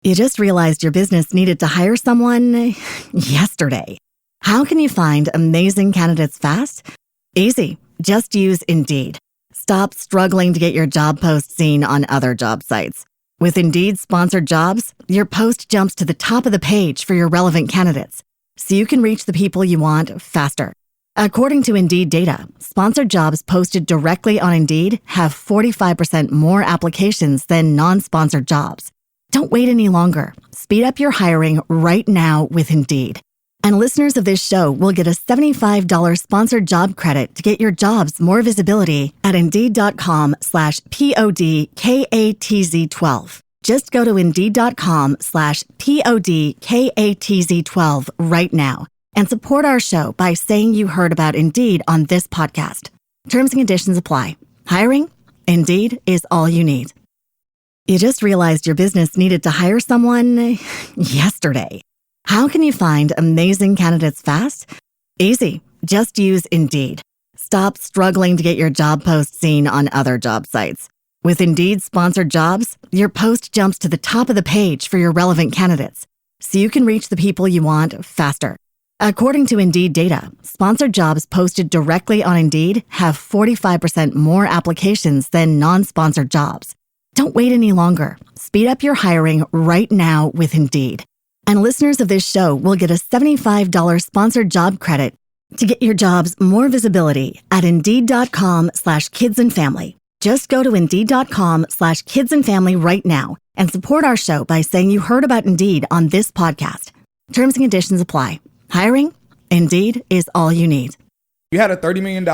You just realized your business needed to hire someone yesterday. How can you find amazing candidates fast? Easy. Just use Indeed. Stop struggling to get your job post seen on other job sites. With Indeed sponsored jobs, your post jumps to the top of the page for your relevant candidates, so you can reach the people you want faster. According to Indeed data, sponsored jobs posted directly on Indeed have 45% more applications than non-sponsored jobs. Don't wait any longer. Speed up your hiring right now with Indeed. And listeners of this show will get a $75 sponsored job credit to get your jobs more visibility at Indeed.com/PODKATZ12. Just go to Indeed.com/PODKATZ12 right now and support our show by saying you heard about Indeed on this podcast. Terms and conditions apply. Hiring? Indeed is all you need. You just realized your business needed to hire someone yesterday. How can you find amazing candidates fast? Easy. Just use Indeed. Stop struggling to get your job post seen on other job sites. With Indeed sponsored jobs, your post jumps to the top of the page for your relevant candidates, so you can reach the people you want faster. According to Indeed data, sponsored jobs posted directly on Indeed have 45% more applications than non-sponsored jobs. Don't wait any longer. Speed up your hiring right now with Indeed. And listeners of this show will get a $75 sponsored job credit to get your jobs more visibility at Indeed.com/kidsandfamily. Just go to Indeed.com/kidsandfamily right now and support our show by saying you heard about Indeed on this podcast. Terms and conditions apply. Hiring? Indeed is all you need. You had a $30 million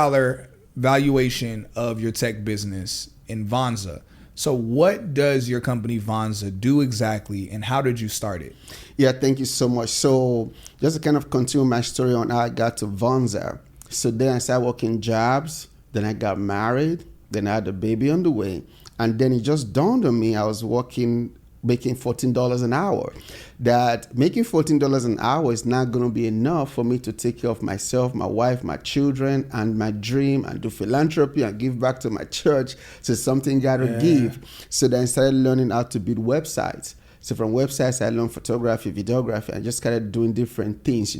valuation of your tech business in Vonza. So what does your company Vonza do exactly, and how did you start it? Yeah, thank you so much. So just to kind of continue my story on how I got to Vonza. So then I started working jobs, then I got married, then I had a baby on the way. And then it just dawned on me, I was making $14 an hour. That making $14 an hour is not going to be enough for me to take care of myself, my wife, my children, and my dream, and do philanthropy and give back to my church. So something got to give. So then I started learning how to build websites. So from websites, I learned photography, videography, and just started doing different things,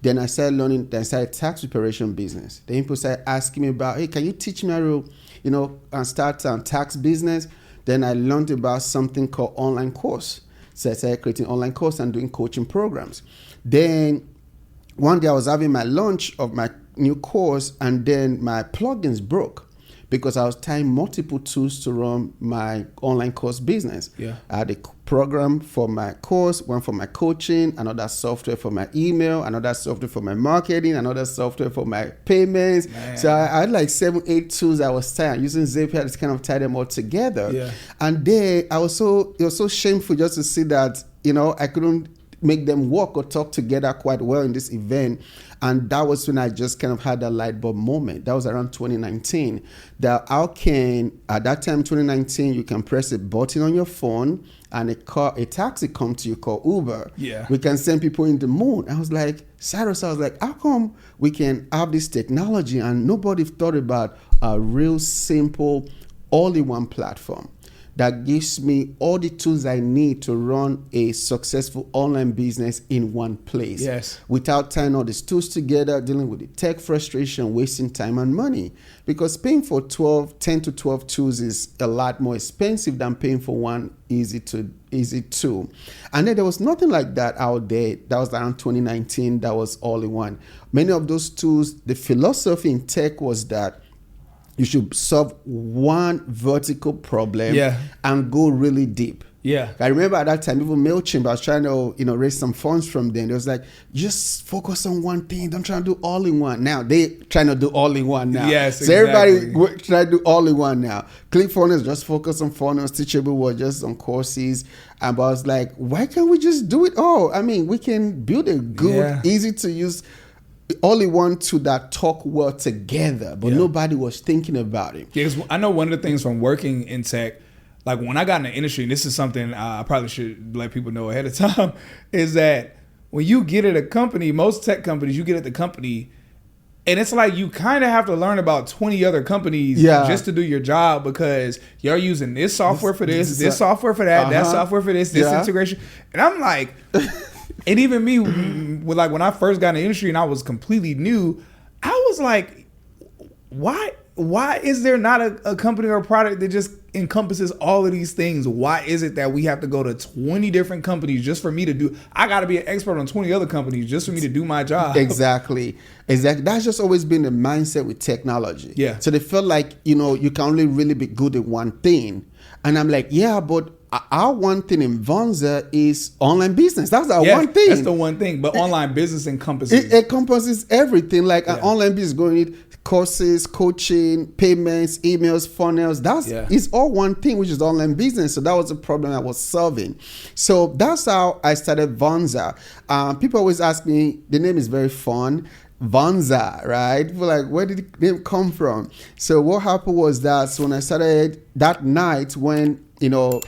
Then I started tax preparation business. Then people started asking me about, hey, can you teach me how to, and start a tax business? Then I learned about something called online course. So I started creating online course and doing coaching programs. Then one day I was having my launch of my new course, and then my plugins broke because I was tying multiple tools to run my online course business. Yeah. I had a program for my course, one for my coaching, another software for my email, another software for my marketing, another software for my payments. Man. So I had like 7-8 tools I was tying, using Zapier to kind of tie them all together. Yeah. And then it was so shameful just to see that, I couldn't make them work or talk together quite well in this event. And that was when I just kind of had that light bulb moment. That was around 2019. At that time, 2019, you can press a button on your phone and a taxi comes to you called Uber. Yeah. We can send people in the moon. I was like, Cyrus, how come we can have this technology and nobody thought about a real simple all-in-one platform that gives me all the tools I need to run a successful online business in one place. Yes. Without tying all these tools together, dealing with the tech frustration, wasting time and money. Because paying for 10 to 12 tools is a lot more expensive than paying for one easy tool. And then there was nothing like that out there. That was around 2019. That was all in one. Many of those tools, the philosophy in tech was that you should solve one vertical problem and go really deep. Yeah. I remember at that time, even MailChimp, I was trying to, raise some funds from them. It was like, just focus on one thing. Don't try to do all in one. Now they trying to do all in one now. Yes, so exactly. Everybody try to do all in one now. ClickFunnels, just focus on funnels. Teachable was just on courses. And I was like, why can't we just do it all? I mean, we can build a good, easy to use all-in-one to that talk well together, but nobody was thinking about it. Yeah, I know one of the things from working in tech, like when I got in the industry, and this is something I probably should let people know ahead of time, is that when you get at a company, most tech companies, you get at the company, And it's like you kind of have to learn about 20 other companies just to do your job, because you're using this software for this software for that, that software for this integration. And I'm like, and even me, with like when I first got in the industry and I was completely new, I was like, why is there not a company or a product that just encompasses all of these things? Why is it that we have to go to 20 different companies just for me to do? I got to be an expert on 20 other companies just for me to do my job. Exactly. That's just always been the mindset with technology. Yeah. So they feel like, you can only really be good at one thing. And I'm like, yeah, but our one thing in Vonza is online business. That's our one thing. That's the one thing. But online business encompasses. It encompasses everything. Like an online business going to need courses, coaching, payments, emails, funnels. It's all one thing, which is online business. So that was the problem I was solving. So that's how I started Vonza. People always ask me, the name is very fun. Vonza, right? People like, where did the name come from? So what happened was that when I started that night, when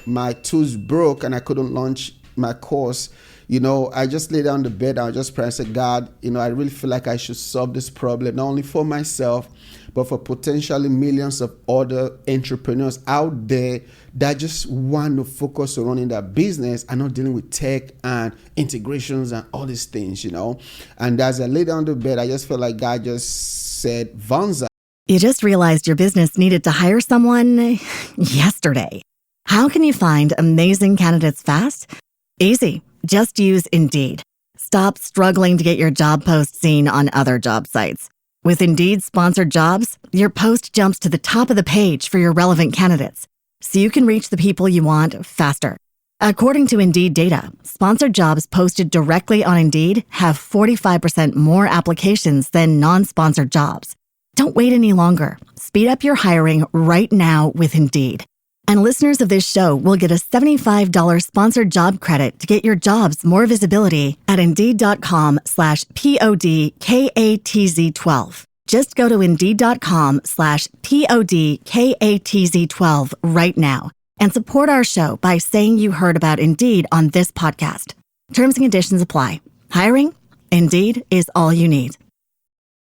my tools broke and I couldn't launch my course, I just lay down the bed. I just pray and say, God, I really feel like I should solve this problem, not only for myself, but for potentially millions of other entrepreneurs out there that just want to focus on running their business and not dealing with tech and integrations and all these things, And as I lay down the bed, I just felt like God just said, Vonza. You just realized your business needed to hire someone yesterday. How can you find amazing candidates fast? Easy. Just use Indeed. Stop struggling to get your job post seen on other job sites. With Indeed sponsored jobs, your post jumps to the top of the page for your relevant candidates, so you can reach the people you want faster. According to Indeed data, sponsored jobs posted directly on Indeed have 45% more applications than non-sponsored jobs. Don't wait any longer. Speed up your hiring right now with Indeed. And listeners of this show will get a $75 sponsored job credit to get your jobs more visibility at Indeed.com/PODKATZ12. Just go to Indeed.com/PODKATZ12 right now and support our show by saying you heard about Indeed on this podcast. Terms and conditions apply. Hiring? Indeed is all you need.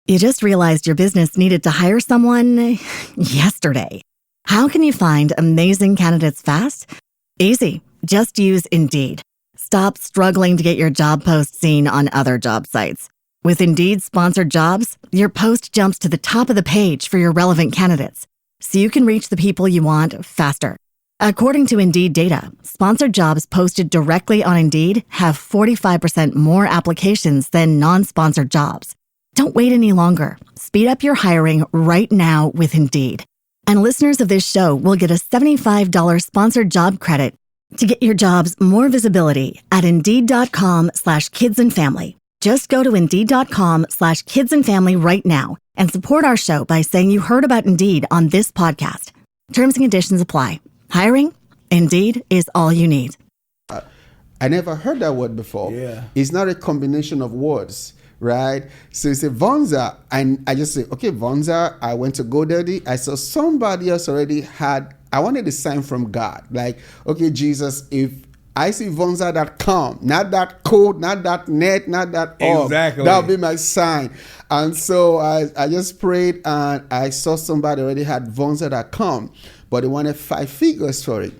You just realized your business needed to hire someone yesterday. How can you find amazing candidates fast? Easy. Just use Indeed. Stop struggling to get your job post seen on other job sites. With Indeed sponsored jobs, your post jumps to the top of the page for your relevant candidates, so you can reach the people you want faster. According to Indeed data, sponsored jobs posted directly on Indeed have 45% more applications than non-sponsored jobs. Don't wait any longer. Speed up your hiring right now with Indeed. And listeners of this show will get a $75 sponsored job credit to get your jobs more visibility at Indeed.com/kidsandfamily. Just go to Indeed.com/kidsandfamily right now and support our show by saying you heard about Indeed on this podcast. Terms and conditions apply. Hiring? Indeed is all you need. I never heard that word before. Yeah. It's not a combination of words. Right? So you say Vonza, and I just say, okay, Vonza, I went to GoDaddy. I saw somebody else already I wanted a sign from God. Like, okay, Jesus, if I see Vonza.com, not that code, not that net, not that exactly, that'll be my sign. And so I just prayed, and I saw somebody already had Vonza.com, but they wanted 5 figures for it.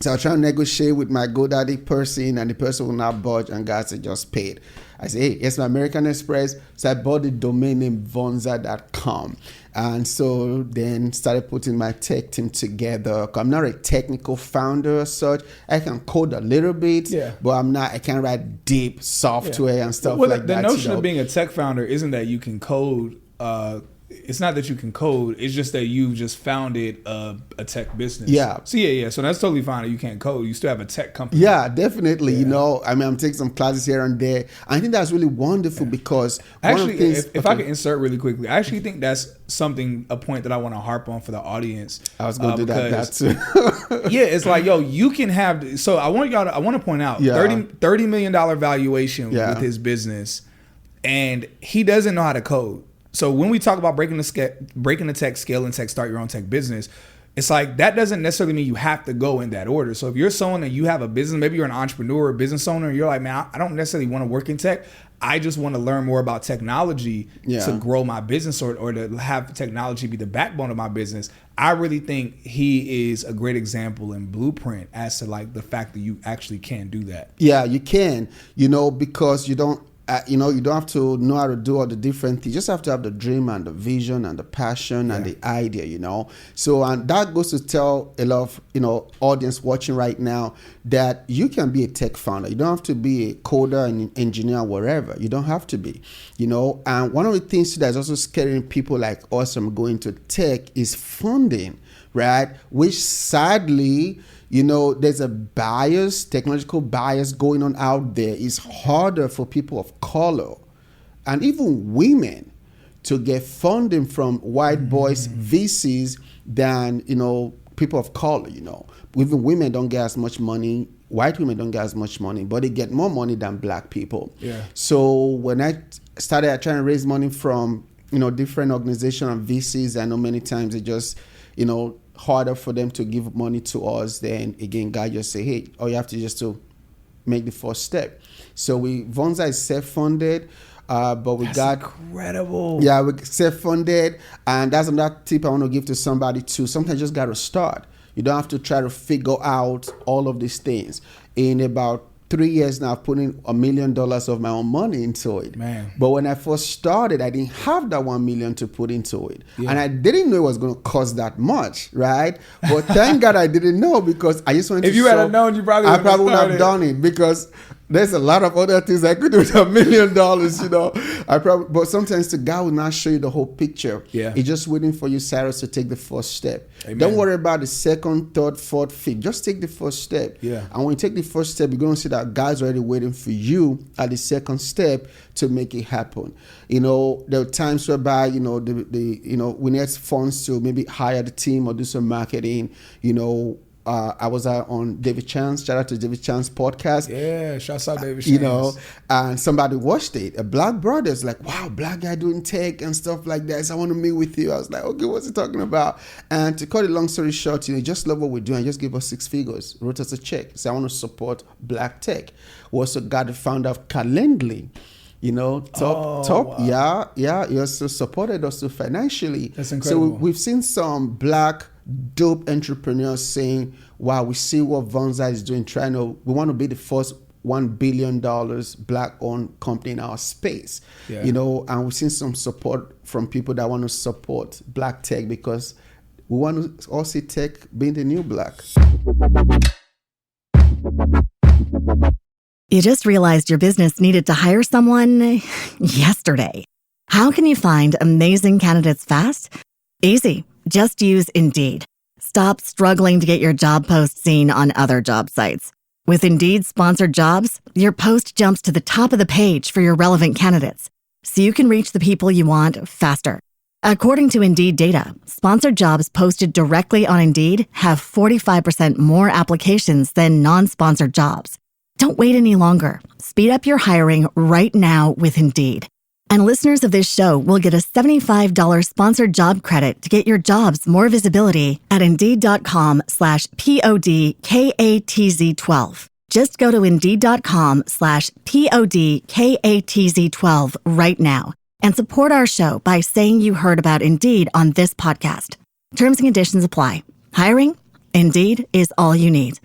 So I was trying to negotiate with my GoDaddy person, and the person will not budge, and God said, just pay it. I said, hey, it's my American Express. So I bought the domain name Vonza.com. And so then started putting my tech team together. I'm not a technical founder as such. I can code a little bit, but I can't write deep software and stuff like that. The notion of being a tech founder isn't that you can code. It's not that you can code. It's just that you've just founded a tech business. Yeah. So So that's totally fine that you can't code. You still have a tech company. Yeah, definitely. Yeah. I'm taking some classes here and there. I think that's really wonderful because actually, if I can insert really quickly, I actually think that's a point that I want to harp on for the audience. I was going to do that too. Yeah, it's like, you can have. So I want to point out $30 million valuation with his business, and he doesn't know how to code. So when we talk about breaking the tech, scaling tech, start your own tech business, it's like that doesn't necessarily mean you have to go in that order. So if you're someone that you have a business, maybe you're an entrepreneur or business owner, and you're like, man, I don't necessarily want to work in tech. I just want to learn more about technology to grow my business or to have technology be the backbone of my business. I really think he is a great example and blueprint as to like the fact that you actually can do that. Yeah, you can, because you don't have to know how to do all the different things. You just have to have the dream and the vision and the passion and the idea, So, and that goes to tell a lot of, audience watching right now that you can be a tech founder. You don't have to be a coder and engineer wherever. You don't have to be, And one of the things that's also scaring people like us from going to tech is funding, right? Which sadly, there's a technological bias going on out there. It's harder for people of color and even women to get funding from white boys VCs than, people of color, Even women don't get as much money. White women don't get as much money, but they get more money than black people. Yeah. So when I started trying to raise money from, different organizations and VCs, I know many times it just, harder for them to give money to us. Then again, God just say, hey, all you have to just to make the first step. So Vonza is self-funded, but we got incredible. Yeah, we self-funded, and that's another tip I want to give to somebody too. Sometimes you just got to start. You don't have to try to figure out all of these things. In about 3 years now, I've put in $1 million of my own money into it. Man. But when I first started, I didn't have that 1 million to put into it. Yeah. And I didn't know it was going to cost that much, right? But thank God I didn't know, because I just wanted to If you had known, I probably would have done it, because there's a lot of other things I could do with $1 million, but sometimes the God will not show you the whole picture. Yeah. He's just waiting for you, Cyrus, to take the first step. Amen. Don't worry about the second, third, fourth, fifth. Just take the first step. Yeah. And when you take the first step, you're going to see that God's already waiting for you at the second step to make it happen. There are times whereby, we need funds to maybe hire the team or do some marketing, I was on David Chan's, shout out to David Chan's podcast. Yeah, shout out David Chan's. And somebody watched it. A black brother's like, wow, black guy doing tech and stuff like that. So I want to meet with you. I was like, okay, what's he talking about? And to cut a long story short, just love what we're doing. Just give us 6 figures, wrote us a check. So I want to support black tech. We also got the founder of Calendly. Top. Wow. Yeah. He also supported us financially. That's incredible. So we've seen some black dope entrepreneurs saying, wow, we see what Vonza is doing, we want to be the first $1 billion black-owned company in our space. Yeah. And we've seen some support from people that want to support black tech, because we want to all see tech being the new black. You just realized your business needed to hire someone yesterday. How can you find amazing candidates fast? Easy. Just use Indeed. Stop struggling to get your job post seen on other job sites. With Indeed sponsored jobs, your post jumps to the top of the page for your relevant candidates, so you can reach the people you want faster. According to Indeed data, sponsored jobs posted directly on Indeed have 45% more applications than non-sponsored jobs. Don't wait any longer. Speed up your hiring right now with Indeed. And listeners of this show will get a $75 sponsored job credit to get your jobs more visibility at Indeed.com/PODKATZ12. Just go to Indeed.com/PODKATZ12 right now and support our show by saying you heard about Indeed on this podcast. Terms and conditions apply. Hiring? Indeed is all you need.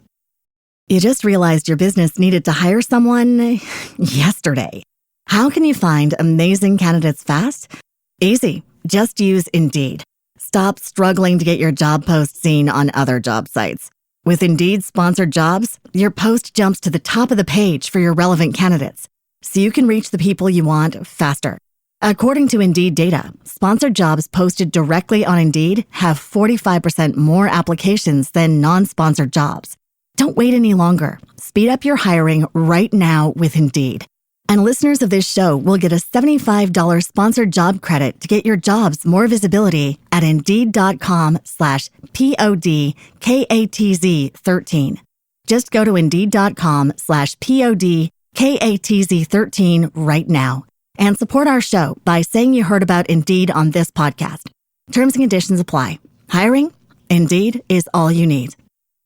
You just realized your business needed to hire someone yesterday. How can you find amazing candidates fast? Easy. Just use Indeed. Stop struggling to get your job post seen on other job sites. With Indeed sponsored jobs, your post jumps to the top of the page for your relevant candidates, so you can reach the people you want faster. According to Indeed data, sponsored jobs posted directly on Indeed have 45% more applications than non-sponsored jobs. Don't wait any longer. Speed up your hiring right now with Indeed. And listeners of this show will get a $75 sponsored job credit to get your jobs more visibility at Indeed.com/PODKATZ13. Just go to Indeed.com/PODKATZ13 right now and support our show by saying you heard about Indeed on this podcast. Terms and conditions apply. Hiring? Indeed is all you need.